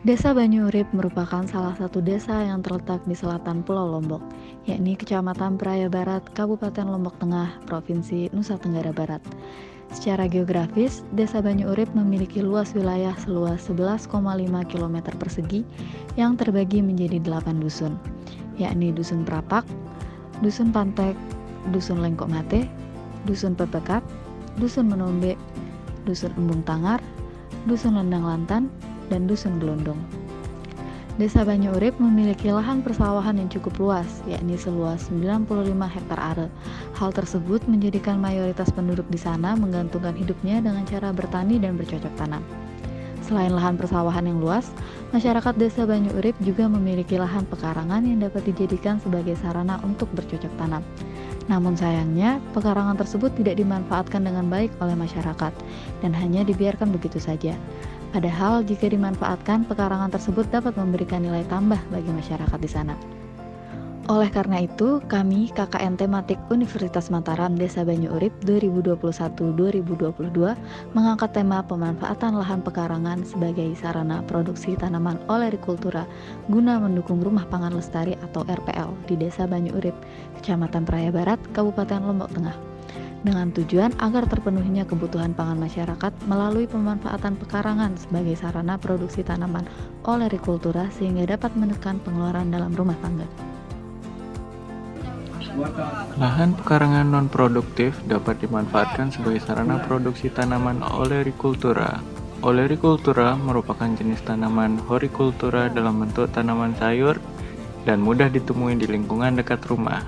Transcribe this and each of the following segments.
Desa Banyu Urip merupakan salah satu desa yang terletak di selatan Pulau Lombok, yakni Kecamatan Praia Barat, Kabupaten Lombok Tengah, Provinsi Nusa Tenggara Barat. Secara geografis, Desa Banyu Urip memiliki luas wilayah seluas 11,5 km persegi yang terbagi menjadi 8 dusun, yakni Dusun Prapak, Dusun Pantek, Dusun Lengkok Mate, Dusun Pepekat, Dusun Menombe, Dusun Embung Tangar, Dusun Lendang Lantan, dan Dusun Gelondong. Desa Banyu Urip memiliki lahan persawahan yang cukup luas, yakni seluas 95 hektar are. Hal tersebut menjadikan mayoritas penduduk di sana menggantungkan hidupnya dengan cara bertani dan bercocok tanam. Selain lahan persawahan yang luas, masyarakat Desa Banyu Urip juga memiliki lahan pekarangan yang dapat dijadikan sebagai sarana untuk bercocok tanam. Namun sayangnya, pekarangan tersebut tidak dimanfaatkan dengan baik oleh masyarakat dan hanya dibiarkan begitu saja. Padahal jika dimanfaatkan, pekarangan tersebut dapat memberikan nilai tambah bagi masyarakat di sana. Oleh karena itu, kami KKN Tematik Universitas Mataram Desa Banyu Urip 2021-2022 mengangkat tema pemanfaatan lahan pekarangan sebagai sarana produksi tanaman olerikultura guna mendukung Rumah Pangan Lestari atau RPL di Desa Banyu Urip, Kecamatan Praia Barat, Kabupaten Lombok Tengah, dengan tujuan agar terpenuhinya kebutuhan pangan masyarakat melalui pemanfaatan pekarangan sebagai sarana produksi tanaman olerikultura sehingga dapat menekan pengeluaran dalam rumah tangga. Lahan pekarangan non-produktif dapat dimanfaatkan sebagai sarana produksi tanaman olerikultura. Olerikultura merupakan jenis tanaman hortikultura dalam bentuk tanaman sayur dan mudah ditemui di lingkungan dekat rumah.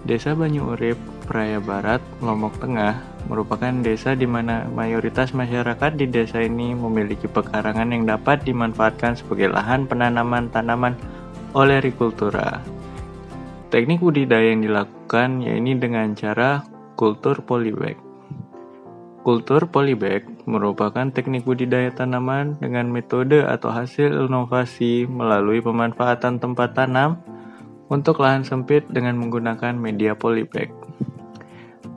Desa Banyu Urip, Praia Barat, Lombok Tengah merupakan desa di mana mayoritas masyarakat di desa ini memiliki pekarangan yang dapat dimanfaatkan sebagai lahan penanaman tanaman olerikultura. Teknik budidaya yang dilakukan yaitu dengan cara kultur polybag. Kultur polybag merupakan teknik budidaya tanaman dengan metode atau hasil inovasi melalui pemanfaatan tempat tanam untuk lahan sempit dengan menggunakan media polybag.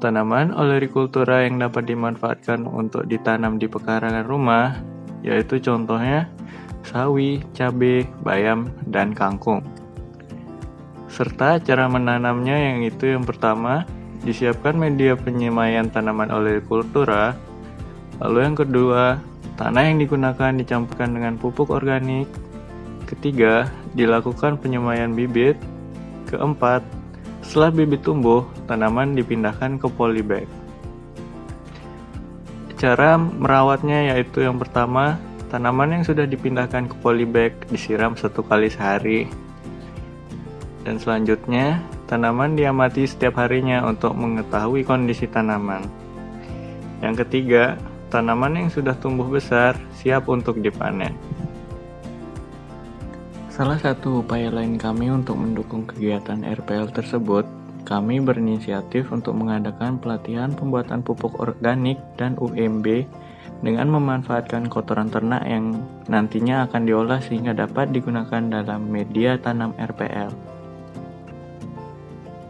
Tanaman olerikultura yang dapat dimanfaatkan untuk ditanam di pekarangan rumah yaitu contohnya sawi, cabai, bayam, dan kangkung. Serta cara menanamnya yang pertama, disiapkan media penyemaian tanaman olerikultura. Lalu yang kedua, tanah yang digunakan dicampurkan dengan pupuk organik. Ketiga, dilakukan penyemaian bibit. Keempat, setelah bibit tumbuh, tanaman dipindahkan ke polybag. Cara merawatnya yaitu yang pertama, tanaman yang sudah dipindahkan ke polybag disiram 1 kali sehari. Dan selanjutnya, tanaman diamati setiap harinya untuk mengetahui kondisi tanaman. Yang ketiga, tanaman yang sudah tumbuh besar siap untuk dipanen. Salah satu upaya lain kami untuk mendukung kegiatan RPL tersebut, kami berinisiatif untuk mengadakan pelatihan pembuatan pupuk organik dan UMB dengan memanfaatkan kotoran ternak yang nantinya akan diolah sehingga dapat digunakan dalam media tanam RPL.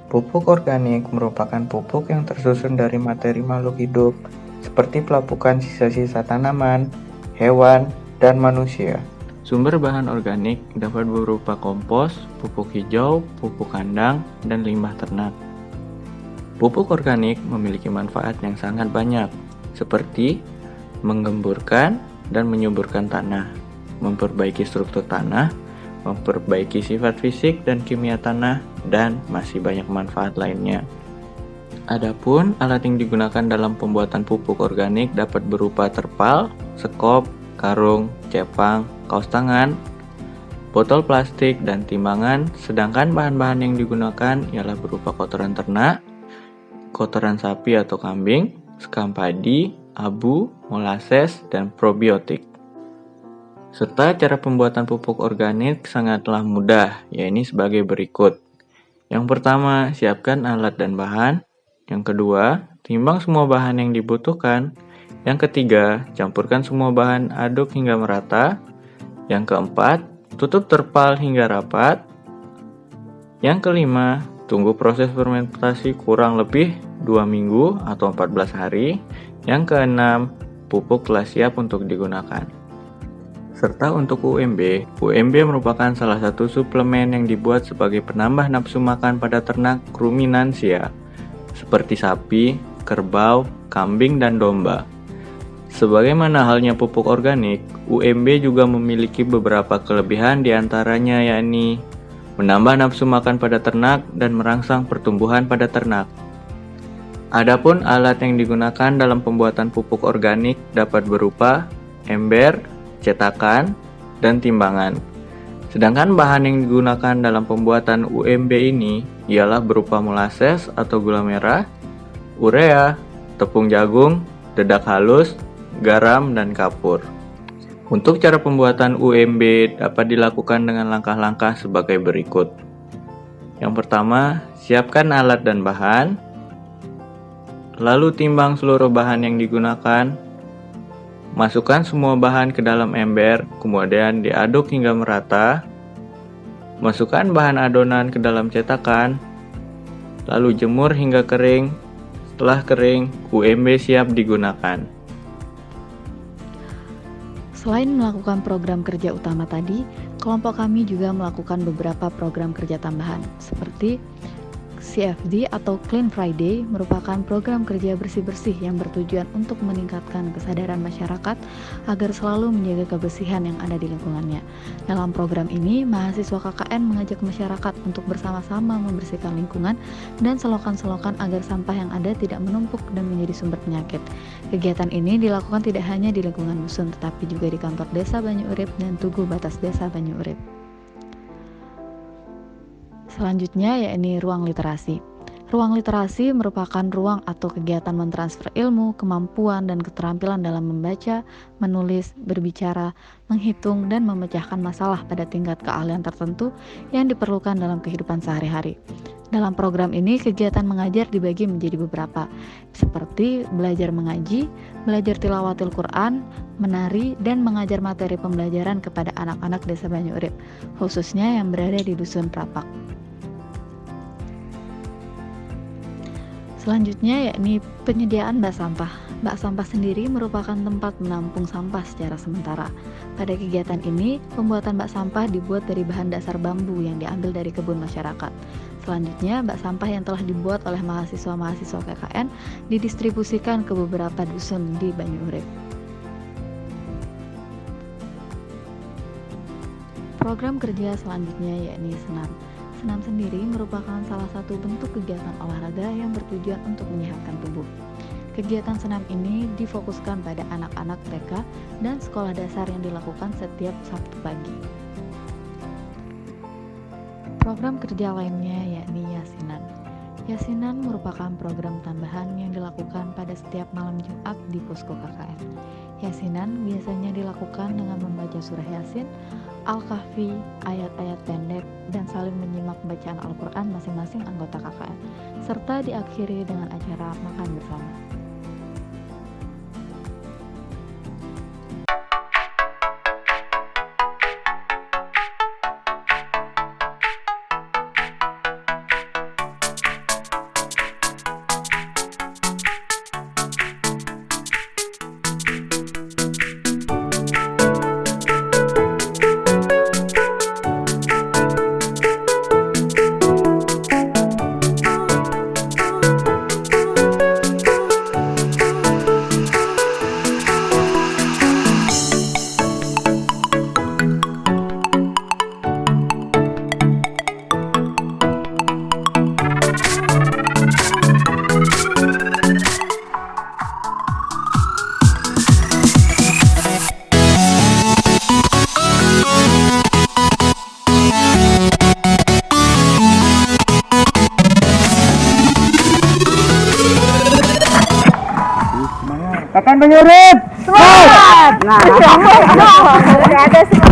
Pupuk organik merupakan pupuk yang tersusun dari materi makhluk hidup seperti pelapukan sisa-sisa tanaman, hewan, dan manusia. Sumber bahan organik dapat berupa kompos, pupuk hijau, pupuk kandang, dan limbah ternak. Pupuk organik memiliki manfaat yang sangat banyak, seperti menggemburkan dan menyuburkan tanah, memperbaiki struktur tanah, memperbaiki sifat fisik dan kimia tanah, dan masih banyak manfaat lainnya. Adapun alat yang digunakan dalam pembuatan pupuk organik dapat berupa terpal, sekop, karung, cepang, kaos tangan, botol plastik, dan timbangan, sedangkan bahan-bahan yang digunakan ialah berupa kotoran ternak, kotoran sapi atau kambing, sekam padi, abu, molases, dan probiotik. Serta cara pembuatan pupuk organik sangatlah mudah, yaitu sebagai berikut. Yang pertama, siapkan alat dan bahan. Yang kedua, timbang semua bahan yang dibutuhkan. Yang ketiga, campurkan semua bahan aduk hingga merata. Yang keempat, tutup terpal hingga rapat. Yang kelima, tunggu proses fermentasi kurang lebih 2 minggu atau 14 hari. Yang keenam, pupuk telah siap untuk digunakan. Serta untuk UMB merupakan salah satu suplemen yang dibuat sebagai penambah nafsu makan pada ternak ruminansia, seperti sapi, kerbau, kambing, dan domba. Sebagaimana halnya pupuk organik, UMB juga memiliki beberapa kelebihan diantaranya yakni menambah nafsu makan pada ternak dan merangsang pertumbuhan pada ternak. Adapun alat yang digunakan dalam pembuatan pupuk organik dapat berupa ember, cetakan, dan timbangan. Sedangkan bahan yang digunakan dalam pembuatan UMB ini ialah berupa molasses atau gula merah, urea, tepung jagung, dedak halus, garam, dan kapur. Untuk cara pembuatan UMB dapat dilakukan dengan langkah-langkah sebagai berikut. Yang pertama, siapkan alat dan bahan, lalu timbang seluruh bahan yang digunakan, masukkan semua bahan ke dalam ember, kemudian diaduk hingga merata, masukkan bahan adonan ke dalam cetakan, lalu jemur hingga kering. Setelah kering, UMB siap digunakan. Selain melakukan program kerja utama tadi, kelompok kami juga melakukan beberapa program kerja tambahan, seperti CFD atau Clean Friday merupakan program kerja bersih-bersih yang bertujuan untuk meningkatkan kesadaran masyarakat agar selalu menjaga kebersihan yang ada di lingkungannya. Dalam program ini, mahasiswa KKN mengajak masyarakat untuk bersama-sama membersihkan lingkungan dan selokan-selokan agar sampah yang ada tidak menumpuk dan menjadi sumber penyakit. Kegiatan ini dilakukan tidak hanya di lingkungan dusun, tetapi juga di kantor Desa Banyu Urip dan Tugu Batas Desa Banyu Urip. Selanjutnya yakni ruang literasi. Ruang literasi merupakan ruang atau kegiatan mentransfer ilmu, kemampuan, dan keterampilan dalam membaca, menulis, berbicara, menghitung, dan memecahkan masalah pada tingkat keahlian tertentu yang diperlukan dalam kehidupan sehari-hari. Dalam program ini, kegiatan mengajar dibagi menjadi beberapa, seperti belajar mengaji, belajar tilawatil Quran, menari, dan mengajar materi pembelajaran kepada anak-anak Desa Banyu Urip, khususnya yang berada di Dusun Prapak. Selanjutnya yakni penyediaan bak sampah. Bak sampah sendiri merupakan tempat menampung sampah secara sementara. Pada kegiatan ini, pembuatan bak sampah dibuat dari bahan dasar bambu yang diambil dari kebun masyarakat. Selanjutnya, bak sampah yang telah dibuat oleh mahasiswa-mahasiswa KKN didistribusikan ke beberapa dusun di Banyu Urip. Program kerja selanjutnya yakni senam. Senam sendiri merupakan salah satu bentuk kegiatan olahraga yang bertujuan untuk menyehatkan tubuh. Kegiatan senam ini difokuskan pada anak-anak TK dan sekolah dasar yang dilakukan setiap Sabtu pagi. Program kerja lainnya yakni Yasinan. Yasinan merupakan program tambahan yang dilakukan pada setiap malam Jumat di posko KKN. Yasinan biasanya dilakukan dengan membaca surah Yasin, Al-Kahfi, ayat-ayat pendek, dan saling menyimak bacaan Al-Quran masing-masing anggota KKN, serta diakhiri dengan acara makan bersama. Kapan Banyu Urip? Semangat! Nah, ada